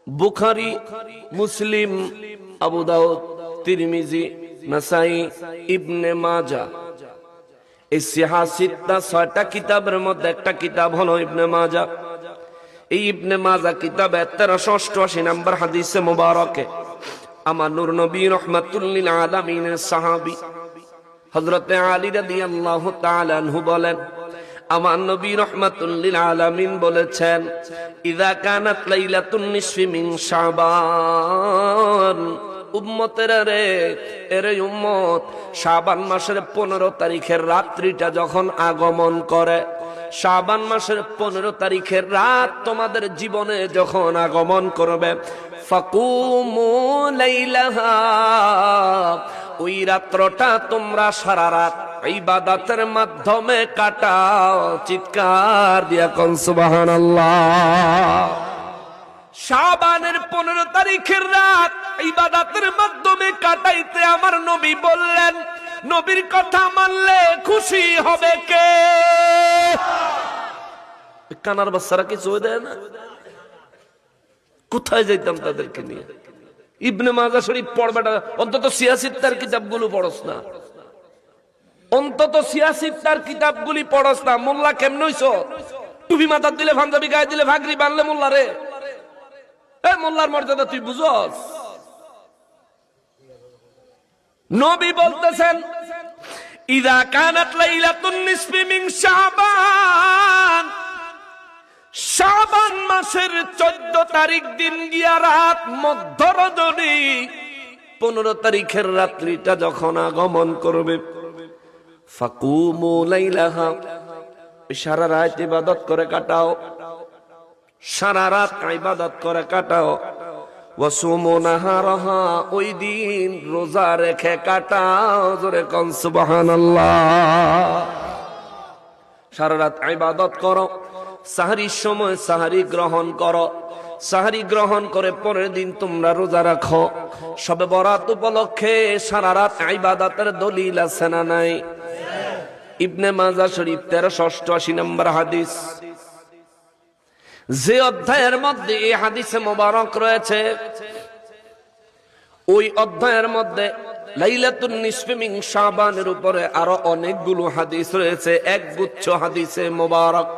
বুখারী, মুসলিম, আবু দাউদ, তিরমিজি, নাসাই, ইবনে মাজাহ। এই সিহা সিত্তা 6টা কিতাবের মধ্যে একটা কিতাব হলো ইবনে মাজাহ। এই ইবনে মাজাহ কিতাবে 1388 নম্বর হাদিসে মুবারকে আমার নূর নবী রাহমাতুল লিল আলামিনের সাহাবী হযরতে আলী রাদিয়াল্লাহু তাআলা আনহু বলেন, আমার নবী রাহমাতুল লিল আলামিন বলেছেন, ইযা কানাত লাইলাতুন নিসফি মিন শাবান, উম্মতেরা রে, এরে উম্মত, শাবান মাসের 15 তারিখের রাত্রিটা যখন আগমন করে, শাবান মাসের 15 তারিখের রাত তোমাদের জীবনে যখন আগমন করবে, ফাকুমু লাইলাহা, ওই রাত্রটা তোমরা সারা রাত ইবাদতের মাধ্যমে কাটাও। চিৎকার দিয়া কোন সুবহানাল্লাহ। শাবানের 15 তারিখের রাত ইবাদতের মাধ্যমে কাটাইতে আমার নবী বললেন, নবীর কথা মানলে খুশি হবে কে? কানার বাচ্চারা কিছু দেয় না? কোথায় যাইতাম তাদেরকে নিয়ে? ইবনে মাজাহ শরীফ পড়বাটা অন্তত সিয়াসিত্তার কিতাবগুলো পড়স না, অন্তত সিয়াসিত্তার কিতাবগুলি পড়স না। মোল্লা কেমন হইছ? টুপি মাথার দিলে, পাঞ্জাবি গায়ে দিলে, ভাগরি বানলে মোল্লা রে। এই মোল্লার মর্যাদা তুই বুঝস? নবী বলতেছেন, ইযা কানাত লাইলাতুন নিসফি মিন শাবান, শাবান মাসের 14 তারিখ দিন গিয়া রাত মধ্য রজনী 15 তারিখের রাত্রিটা যখন আগমন করবে, ফাকুমু লাইলাহা, সারা রাত ইবাদত করে কাটাও, সারা রাত ইবাদত করে কাটাও। ওয়াসুমু নাহারাহা, ওই দিন রোজা রেখে কাটাও। জোরে কোন সুবহানাল্লাহ। সারা রাত ইবাদত করো, সাহরির সময় সাহরি গ্রহণ করো, সাহরি গ্রহণ করে পরের দিন তোমরা রোজা রাখো। শবে বরাত উপলক্ষে সারা রাত ইবাদতের দলিল আছে না নাই? ইবনে মাজাহ শরীফ 1388 নম্বর হাদিস। যে অধ্যায়ের মধ্যে এই হাদিসে মোবারক রয়েছে, ওই অধ্যায়ের মধ্যে লাইলাতুন নিসফি মিন শাবানের উপরে আরো অনেকগুলো হাদিস রয়েছে, একগুচ্ছ হাদিসে মোবারক।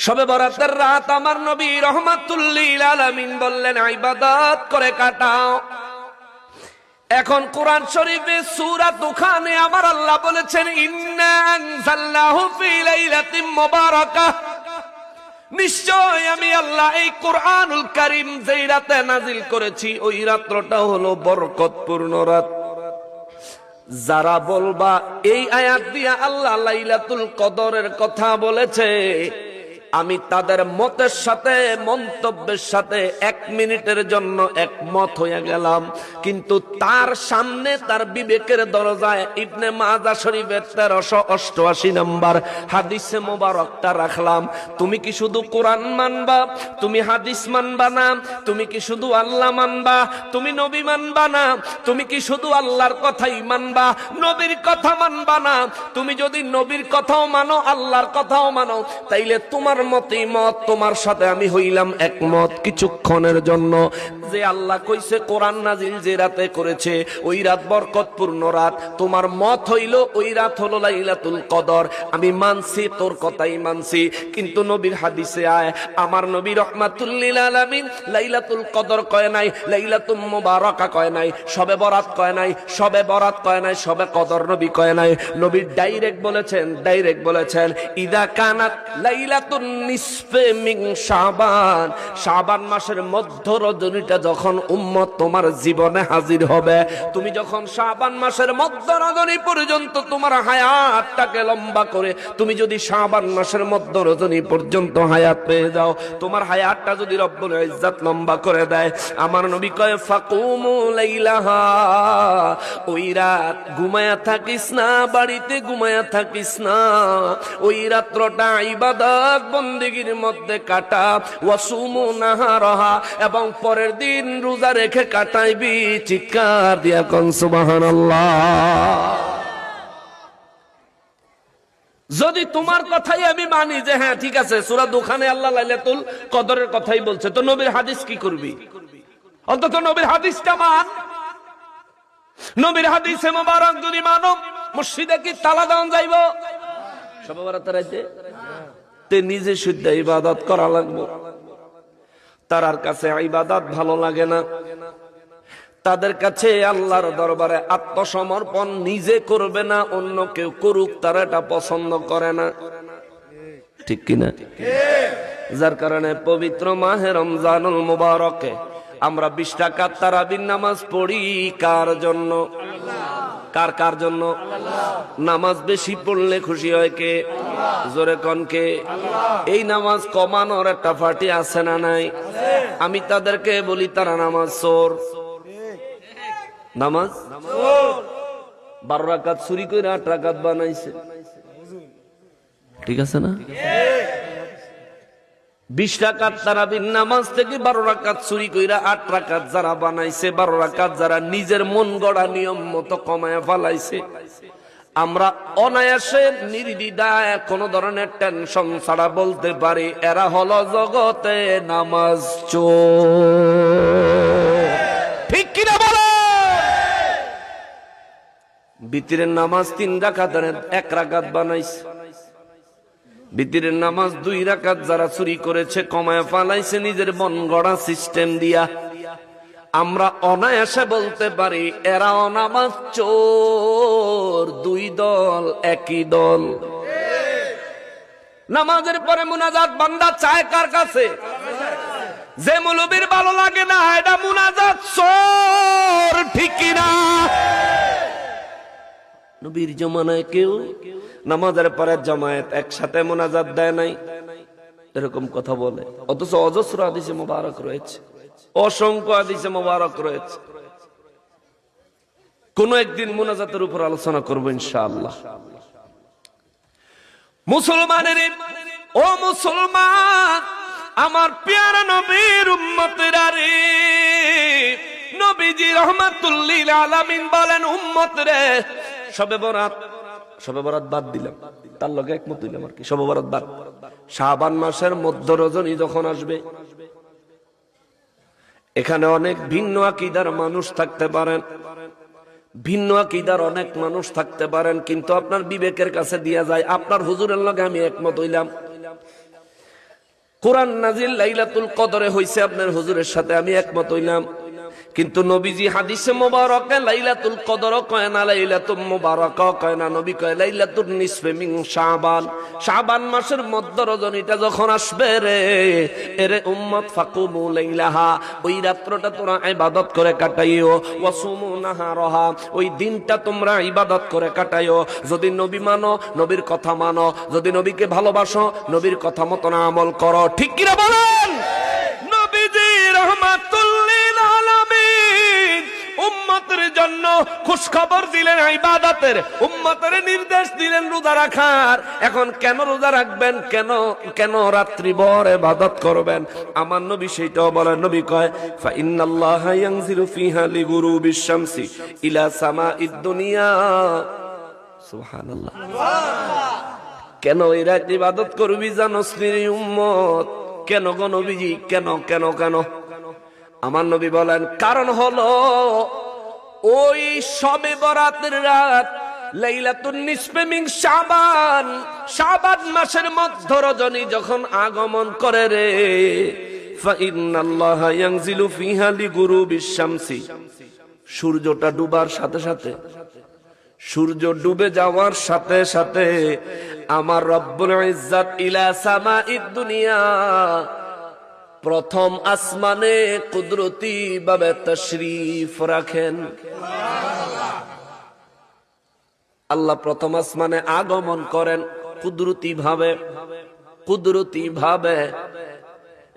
শবে বরাতের রাত আমার নবী রাহমাতুল লিল আলামিন বললেন, ইবাদত করে কাটাও। এখন কোরআন শরীফে সূরা দুখানে আমার আল্লাহ বলেছেন, ইন্না আনজালনাহু ফি লাইলাতিন মুবারাকাহ, নিশ্চয় আমি আল্লাহ এই কোরআনুল কারীম যেই রাতে নাজিল করেছি, ওই রাতটা হলো বরকতপূর্ণ রাত। যারা বলবা এই আয়াত দিয়া আল্লাহ লাইলাতুল কদরের কথা বলেছে, আমি তাদের মতের সাথে, মন্তব্যের সাথে 1 মিনিটের জন্য একমত হয়ে গেলাম, কিন্তু তার সামনে তার বিবেকের দরজায় ইবনে মাজাহ শরীফের 1388 নম্বর হাদিসে মোবারকটা রাখলাম। তুমি কি শুধু কোরআন মানবা? তুমি হাদিস মানবা না? তুমি কি শুধু আল্লাহ মানবা? তুমি নবী মানবা না? তুমি কি শুধু আল্লাহর কথাই মানবা, নবীর কথা মানবা না? তুমি যদি নবীর কথাও মানো, আল্লাহর কথাও মানো, তাইলে তোমার মতই মত, তোমার সাথে আমি হইলাম একমত কিছুক্ষণের জন্য। যে আল্লাহ কইছে কোরআন নাজিল যে রাতে করেছে, ওই রাত বরকতপূর্ণ রাত, তোমার মত হইল ওই রাত হলো লাইলাতুল কদর। আমি মানছি, তোর কথাই মানছি, কিন্তু নবীর হাদিসে আয় আমার নবী রাহমাতুল লিল আলামিন লাইলাতুল কদর কয় নাই, লাইলাতুল মুবারাকা কয় নাই, শবে বরাত কয় নাই, শবে বরাত কয় নাই, শবে কদর নবী কয় নাই। নবী ডাইরেক্ট বলেছেন, ইযা কানাত লাইলাতুন নিসফি মিন শাবান, শাবান মাসের মধ্য রজনীটা যখন উম্মত তোমার জীবনে হাজির হবে, তুমি যখন শাবান মাসের মধ্য রজনী পর্যন্ত তোমার হায়াতটাকে লম্বা করে, তুমি যদি শাবান মাসের মধ্য রজনী পর্যন্ত হায়াত পেয়ে যাও, তোমার হায়াতটা যদি রব্বুল ইজ্জত লম্বা করে দেয়, আমার নবী কয়, ফাকুমু লাইলাহা, ওই রাত ঘুমায়া থাকিস না, বাড়িতে ঘুমায়া থাকিস না, ওই রাত্রটা ইবাদত বন্দেগীর মধ্যে কাটা। ওয়াসুমু নাহারাহা, এবং পরের দিন রোজা রেখে কাটাইবি। চিৎকার দিয়া কোন সুবহানাল্লাহ। যদি তোমার কথাই আমি মানি যে হ্যাঁ ঠিক আছে সূরা দুখানে আল্লাহ লাইলাতুল কদরের কথাই বলছে, তো নবীর হাদিস কি করবি? অন্তত নবীর হাদিসটা মান। নবীর হাদিসে মোবারক যদি মানো, মসজিদে কি তালা দেওয়া যাইব? শবে বরাতের রাতে তে নিজে শুদ্ধ ইবাদত করা লাগবে। তার কাছে ইবাদত ভালো লাগে না, তাদের কাছে আল্লাহর দরবারে আত্মসমর্পণ নিজে করবে না, অন্য কেউ করুক তারা এটা পছন্দ করে না, ঠিক কিনা? যার কারণে পবিত্র মাহে রমজানুল মুবারকে আমরা 20 রাকাত তারাবির নামাজ পড়ি কার জন্য? কার জন্য? নামাজ বেশি পড়লে খুশি হয় কে? জোরে কোন কে? এই নামাজ কমানোর একটা পার্টি আছে না নাই? আমি তাদেরকে বলি তারা নামাজ চোর। নামাজ 12 রাকাত চুরি করে 8 রাকাত বানাইছে, ঠিক আছে না? 20 রাকাত তারাবির নামাজ থেকে 12 রাকাত চুরি কইরা 8 রাকাত যারা বানাইছে, 12 রাকাত যারা নিজের মন গড়া নিয়ম মতো কমায় ফেলাইছে, আমরা অনায়াসে নির্দ্বিধায় কোন ধরনের টেনশন ছাড়া বলতে পারি এরা হলো জগতে নামাজ চোর, ঠিক কিনা বলো? বিতিরের নামাজ 3 রাকাতের 1 রাকাত বানাইছে, বিতিরের নামাজ 2 রাকাত যারা চুরি করেছে কমায় ফালাইছে নিজের মন গড়া সিস্টেম দিয়া, আমরা অনায়াসে বলতে পারি এরাও নামাজ চোর। 2 দল একই দল। নামাজের পরে মুনাজাত বান্দা চায় কার কাছে? যে মৌলবীর ভালো লাগে না এটা মুনাজাত চোর, ঠিক কিনা? নবীর জামানায় কেউ নামাজের পরে জামায়াত একসাথে মুনাজাত দেয় নাই, এরকম কথা বলে, অথচ অজস্র হাদিসে মুবারক রয়েছে, অসংখ্য হাদিসে মুবারক রয়েছে। কোন একদিন মুনাজাতের উপর আলোচনা করব ইনশাআল্লাহ। মুসলমানের ও মুসলমান, আমার পেয়ারা নবীর উম্মতেরা রে, নবীজি রাহমাতুল লিল আলামিন বলেন উম্মত রে, শবে বরাত বাদ দিলাম, তার লগে একমত হইলাম আর কি, শবে বরাত বাদ। শাবান মাসের মধ্য রজনী যখন আসবে, এখানে অনেক ভিন্ন আকীদার মানুষ থাকতে পারেন, ভিন্ন আকীদার অনেক মানুষ থাকতে পারেন, কিন্তু আপনার বিবেকের কাছে দিয়া যায় আপনার হুজুরের লগে আমি একমত হইলাম। কোরআন নাজিল লাইলাতুল কদরে হইছে, আপনার হুজুরের সাথে আমি একমত হইলাম, কিন্তু নবীজি হাদিসে মুবারকে লাইলাতুল কদর কয় না, লাইলাতুল মুবারাক কয় না, নবী কয় লাইলাতুন নিসফে মিন শাবান। শাবান মাসের মধ্য রজনীটা যখন আসবে রে, এরে উম্মত ফাকুমু লাইলাহা, ওই রাত্রটা তোমরা ইবাদত করে কাটাইও, ওয়াসুমু নাহারাহা, ওই দিনটা তোমরা ইবাদত করে কাটাইও। যদি নবী মানো, নবীর কথা মানো, যদি নবীকে ভালোবাসো, নবীর কথা মতো না আমল করো, ঠিক কিনা বলেন? নবীজি রাহমাতুল লিল আলামিন উম্মতের জন্য খুশখবর দিলেন ইবাদতের, উম্মতের নির্দেশ দিলেন রোজা রাখার। এখন কেন রোজা রাখবেন, কেন রাত্রি ভর ইবাদত করবেন? আমার নবী সেটাও বলেন, নবী কয় ফা ইন্নাল্লাহা ইয়ানজিলু ফিহা লিগুরুবিশ শামসি ইলা সামাঈদ দুনিয়া। সুবহানাল্লাহ। কেন এই রাত ইবাদত করবি জানোস রে উম্মত? কেন গো নবীজি, কেন কেন কেন? আমার নবী বলেন কারণ হলো ওই শবে বরাতের রাত, লাইলাতুন নিসফে মিন শাবান, শাবান মাসের মধ্য রজনী যখন আগমন করে রে, ফা ইন্নাল্লাহা ইয়ানজিলু ফিহা লিগুরুবিশ শামসি, সূর্যটা ডুবার সাথে সাথে, সূর্য ডুবে যাওয়ার সাথে সাথে আমার রব্বুল ইজ্জত ইলা সামাঈদ দুনিয়া, প্রথম আসমানে কুদরতি ভাবে তাশরীফ রাখেন। আল্লাহ প্রথম আসমানে আগমন করেন কুদরতি ভাবে।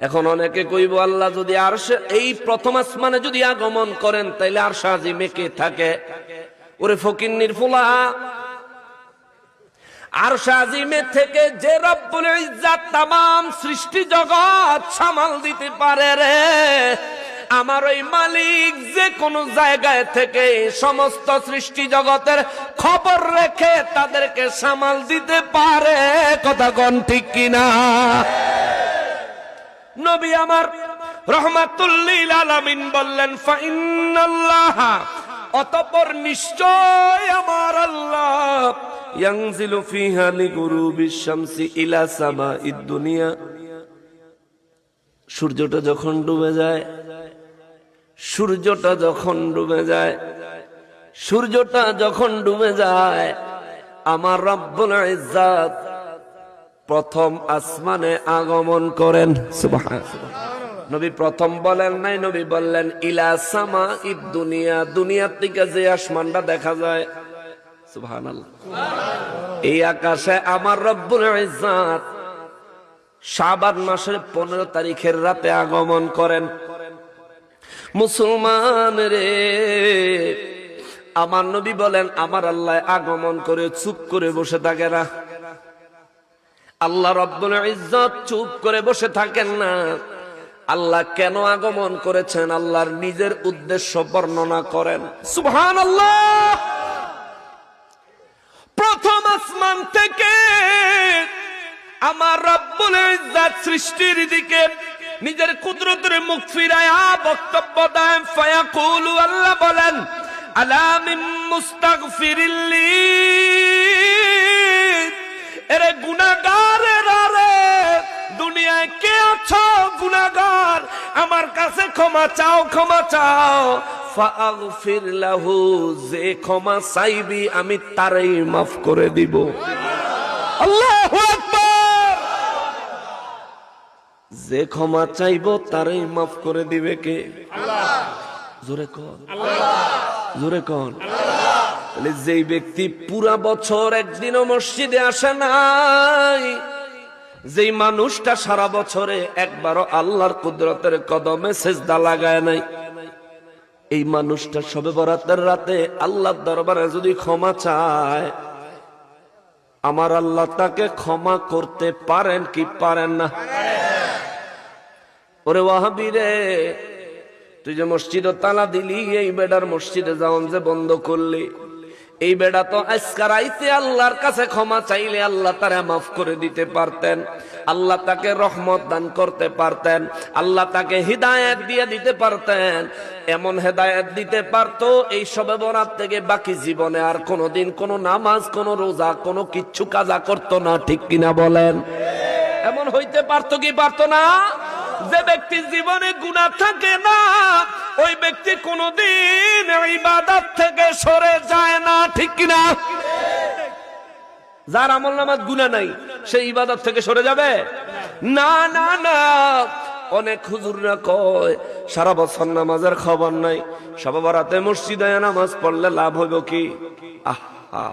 এখন অনেকে কইব আল্লাহ যদি আরশে এই প্রথম আসমানে যদি আগমন করেন তাইলে আরশ আজিমে কে থাকে? ওরে ফকিন্নির ফুলা, আরশ আজিমে থেকে যে রব্বুল ইজ্জত তামাম সৃষ্টি জগৎ সামাল দিতে পারে রে, আমার ওই মালিক যে কোনো জায়গায় থেকে সমস্ত সৃষ্টি জগতের খবর রেখে তাদেরকে সামাল দিতে পারে। কথা কোন ঠিক কিনা? নবী আমার রহমাতুল লিল আলামিন বললেন, ফাইন্নাল্লাহা, অতঃপর নিশ্চয় আমার আল্লাহ, ইয়ানজিলু ফিহা লিগুরুবিশ শামসি ইলা সামাইদ দুনিয়া, সূর্যটা যখন ডুবে যায়, সূর্যটা যখন ডুবে যায়, সূর্যটা যখন ডুবে যায়, আমার রব্বুল ইজ্জাত প্রথম আসমানে আগমন করেন। সুবহানাল্লাহ। নবী প্রথম বলেন নাই, নবী বললেন ইলা সামাইদ দুনিয়া, দুনিয়ার থেকে যে আসমানটা দেখা যায়। সুবহানাল্লাহ। এই আকাশে আমার রব্বুল ইজ্জাত শাবান মাসের 15 তারিখের রাতে আগমন করেন। মুসলমান রে, আমার নবী বলেন আমার আল্লাহ আগমন করে চুপ করে বসে থাকে না। আল্লাহ রব্বুল ইজ্জত চুপ করে বসে থাকেন না। আল্লাহ কেন আগমন করেছেন আল্লাহর নিজের উদ্দেশ্য বর্ণনা করেন। সুবহানাল্লাহ। প্রথম আসমান থেকে আমার রব্বুল ইজ্জত সৃষ্টির দিকে নিজের কুদরতের মুখ ফিরায়া বক্তব্য দেন। ফায়াকুলু, আল্লাহ বলেন, আলা মিন মুস্তাগফিরিল্লি, এরে গুনাহগারেরা রে, দুনিয়ায় কে আছো গুনাহগার, আমার কাছে ক্ষমা চাও, ক্ষমা চাও। ফাগফির লাহু, যে ক্ষমা চাইবি আমি তারই মাফ করে দিব। আল্লাহু আকবার। যে ক্ষমা চাইবো তারই মাফ করে দিবে কে? আল্লাহ। জোরে কোন আল্লাহ, জোরে কোন আল্লাহ। তাহলে যেই ব্যক্তি পুরা বছর একদিনও মসজিদে আসে নাই, যেই মানুষটা সারা বছরে একবারও আল্লাহর কুদরতের কদমে সিজদা লাগায় নাই, এই মানুষটা শবে বরাতের রাতে আল্লাহর দরবারে যদি ক্ষমা চায়, আমার আল্লাহ তাকে ক্ষমা করতে পারেন কি পারেন না? ওরে ওয়াহাবি রে, তুই যে মসজিদে তালা দিলি, এই বেডার মসজিদে যাওয়ান যে বন্ধ করলি, এই বেডা তো আজকার আইতে আল্লাহর কাছে ক্ষমা চাইলে আল্লাহ তারে মাফ করে দিতে পারতেন, আল্লাহ তাকে রহমত দান করতে পারতেন, আল্লাহ তাকে হিদায়াত দিয়ে দিতে পারতেন। এমন হেদায়েত দিতে পারতো এই শবে বরাত থেকে বাকি জীবনে আর কোনোদিন কোনো নামাজ, কোনো রোজা, কোনো কিচ্ছু কাজা করতো না। ঠিক কিনা বলেন? এমন হইতে পারতো কি পারতো না? যে ব্যক্তির জীবনে গুনাহ থাকে না, ওই ব্যক্তি কোনোদিন ইবাদত থেকে সরে যায় না। ঠিক কিনা? যার আমল নামাজ গুনাহ নাই, সে ইবাদত থেকে সরে যাবে না? না না। অনেক হুজুররা কয় সারা বছর নামাজের খবর নাই, শবে বরাতে মসজিদে নামাজ পড়লে লাভ হইব কি? আহা,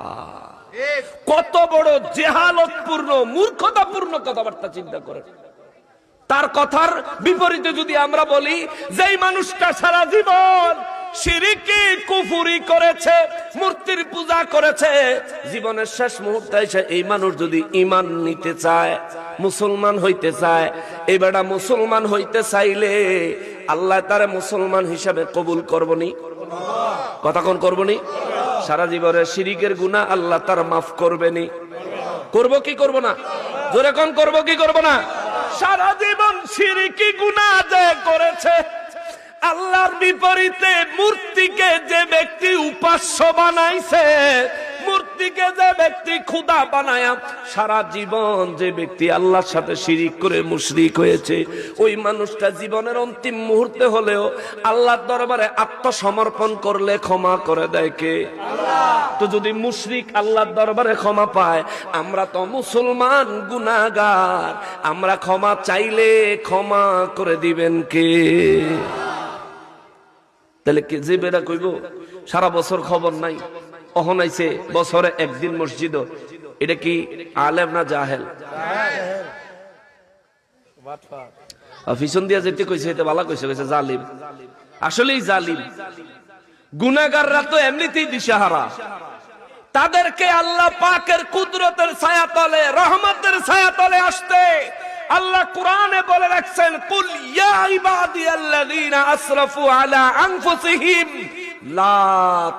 কত বড় জেহালতপূর্ণ, মূর্খতাপূর্ণ কথাবার্তা চিন্তা করে। তার কথার বিপরীতে যদি আমরা বলি, যেই মানুষটা সারা জীবন শিরকি কুফরি করেছে, মূর্তির পূজা করেছে, জীবনের শেষ মুহূর্তে এসে এই মানুষ যদি ঈমান নিতে চায়, মুসলমান হইতে চায়, এই বেটা মুসলমান হইতে চাইলে আল্লাহ তারে মুসলমান হিসাবে কবুল করবনি? কথা কোন করবনি? সারা জীবনের শিরকের গুনাহ আল্লাহ তার মাফ করবেনি? করব কি করব না? জোরে কোন করব কি করব না? সারা জীবন শিরকি গুনাহ যে করেছে, আল্লাহর বিপরীতে মূর্তিকে যে ব্যক্তি উপাস্য বানাইছে, মূর্তিকে যে ব্যক্তি খোদা বানায়া সারা জীবন যে ব্যক্তি আল্লাহর সাথে শিরিক করে মুশরিক হয়েছে, ওই মানুষটা জীবনের অন্তিম মুহূর্তে হলেও আল্লাহর দরবারে আত্মসমর্পণ করলে ক্ষমা করে দেয় কে? আল্লাহ। তো যদি মুশরিক আল্লাহর দরবারে ক্ষমা পায়, আমরা তো মুসলমান গুনাহগার, আমরা ক্ষমা চাইলে ক্ষমা করে দিবেন কে? তাহলে যে বেড়া কইব সারা বছর খবর নাই, অহনাইছে বছরে একদিন মসজিদ, এটা কি আলেম না জাহেল? পিছন দিয়া যেতে কইছে এটা ভালো কইছে, কইছে জালিম। আসলেই জালিম। গুনাহগাররা তো এমনিতেই দিশাহারা, তাদেরকে আল্লাহ পাকের কুদরতের ছায়াতলে, রহমতের ছায়াতলে আসতে আল্লাহ কোরআনে বলে রাখছেন, কুল ইয়া ইবাদিয়াল্লাযীনা আসরাফু আলা আনফুসিহিম লা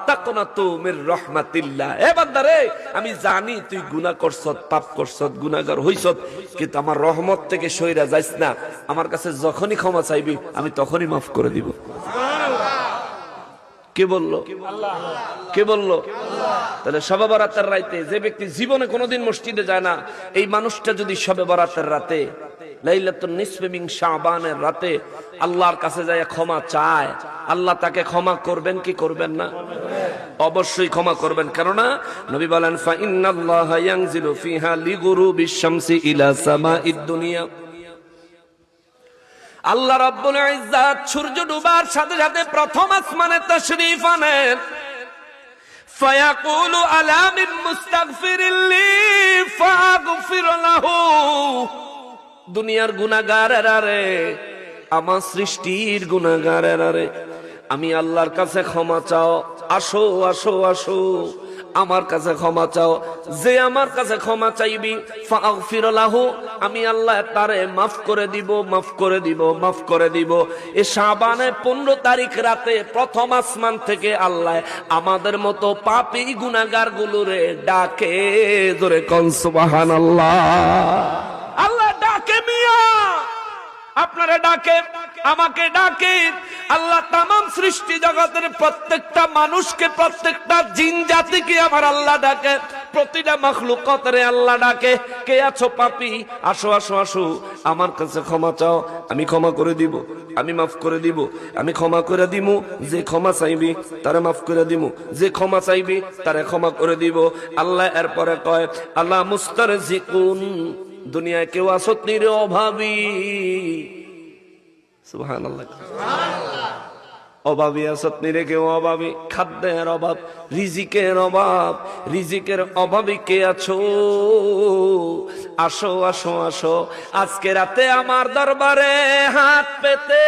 তাকনাতু মির রাহমাতিল্লাহ। এ বান্দারে, আমি জানি তুই গুনাহ করছত, পাপ করছত, গুনাহগার হইছত, কিন্তু আমার রহমত থেকে সইরা যাইস না। আমার কাছে যখনই ক্ষমা চাইবি আমি তখনই মাফ করে দিব। কে বললো? কে বললো? তাহলে শবে বরাতের রাতে যে ব্যক্তি জীবনে কোনোদিন মসজিদে যায় না, এই মানুষটা যদি শবে বরাতের রাতে, লাইলাতুন নিসফি মিন শাবানের রাতে আল্লাহর কাছে যায় ক্ষমা চায়, আল্লাহ তাকে ক্ষমা করবেন কি করবেন না? অবশ্যই ক্ষমা করবেন। কেননা নবী বলেন, ফা ইন্নাল্লাহা ইয়ানজিলু ফিহা লিগুরুবিশ শামসি ইলা সামাইদ দুনিয়া। আল্লাহ রাব্বুল ইজ্জাত সূর্য ডুবার সাথে সাথে প্রথম আসমানে তাশরীফ আনেন। ফায়াকুলু আলা মিন মুস্তাগফিরিন লি ফাগফির লাহু। দুনিয়ার গুনাহগারেরা রে, আমার সৃষ্টির গুনাহগারেরা রে, আমি আল্লাহর কাছে ক্ষমা চাও, আসো আসো আসো আমার কাছে ক্ষমা চাও। যে আমার কাছে ক্ষমা চাইবি, ফাগফির লাহু, আমি আল্লাহ তারে মাফ করে দিব, মাফ করে দিব, মাফ করে দিব। এ শাবানের 15 তারিখ রাতে প্রথম আসমান থেকে আল্লাহ আমাদের মতো পাপী গুনাহগার গুলোরে ডাকে। জোরে কোন সুবহানাল্লাহ। আল্লাহ ডাকে, মিয়া আপনারা ডাকে, আমাকে ডাকে। আল্লাহ তামাম সৃষ্টি জগতের প্রত্যেকটা মানুষকে, প্রত্যেকটা জিন জাতিকে আমার আল্লাহ ডাকে, প্রতিটা মাখলুকাতরে আল্লাহ ডাকে। কে আছো পাপী, আসো আসো আসো আমার কাছে ক্ষমা চাও, আমি ক্ষমা করে দিব, আমি মাফ করে দিব, আমি ক্ষমা করে দিব। যে ক্ষমা চাইবি তারে মাফ করে দিব, যে ক্ষমা চাইবি তারে ক্ষমা করে দিব। আল্লাহ এরপরে কয়, আল্লাহ মুস্তারজিকুন, দুনিয়ায় কেউ আসত নিরে অভাবী। সুবহানাল্লাহ। অভাবী আসত নিরে কেউ অভাবী, খাদ্যের অভাব, রিজিকের অভাব, রিজিকের অভাবী কে আছো? আসো আসো আসো আজকে রাতে আমার দরবারে হাত পেতে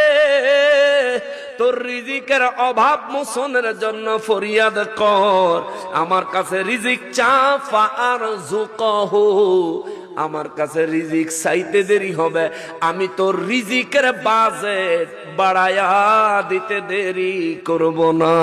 তোর রিজিকের অভাব মোচনের জন্য ফরিয়াদ কর। আমার কাছে রিজিক চা, ফারজুকহু, আমার কাছে রিজিক চাইতে দেরি হবে, আমি তোর রিজিকের বাজেট বাড়ায়া দিতে দেরি করব না।